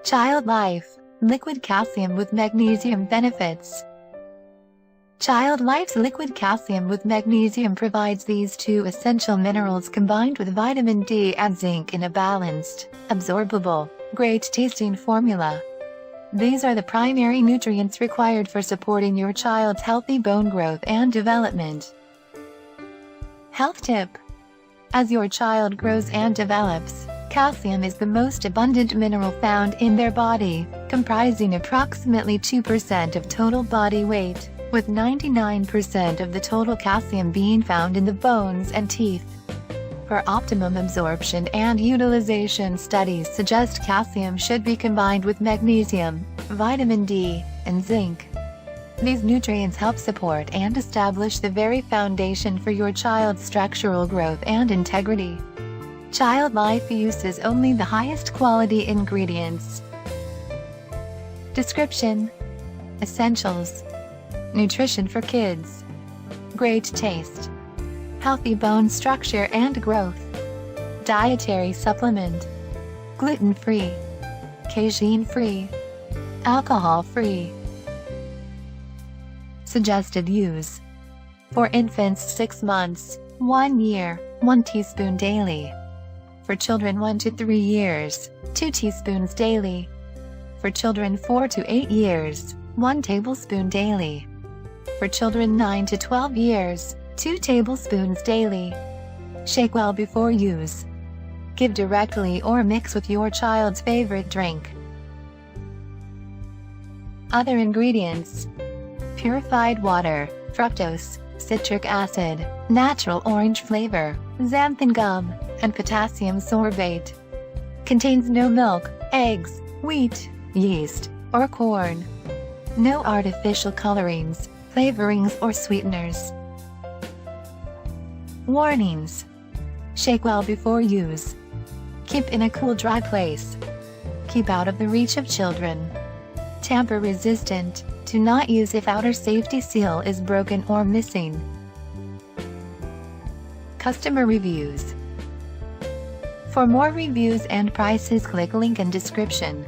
ChildLife Liquid Calcium with Magnesium benefits. ChildLife's liquid calcium with magnesium provides these two essential minerals combined with vitamin D and zinc in a balanced, absorbable, great-tasting formula. These are the primary nutrients required for supporting your child's healthy bone growth and development. Health tip: as your child grows and develops, calcium is the most abundant mineral found in their body, comprising approximately 2% of total body weight, with 99% of the total calcium being found in the bones and teeth. For optimum absorption and utilization, studies suggest calcium should be combined with magnesium, vitamin D, and zinc. These nutrients help support and establish the very foundation for your child's structural growth and integrity. ChildLife uses only the highest quality ingredients. Description: Essentials: nutrition for kids, great taste, healthy bone structure and growth, dietary supplement, gluten-free, casein-free, alcohol-free. Suggested use: for infants 6 months, 1 year, 1 teaspoon daily. For children 1 to 3 years, 2 teaspoons daily. For children 4 to 8 years, 1 tablespoon daily. For children 9 to 12 years, 2 tablespoons daily. Shake well before use. Give directly or mix with your child's favorite drink. Other ingredients: purified water, fructose, citric acid, natural orange flavor, xanthan gum, and potassium sorbate. Contains no milk, eggs, wheat, yeast, or corn. No artificial colorings, flavorings, or sweeteners. Warnings: shake well before use. Keep in a cool, dry place. Keep out of the reach of children. Tamper resistant. Do not use if outer safety seal is broken or missing. Customer reviews. For more reviews and prices, click link in description.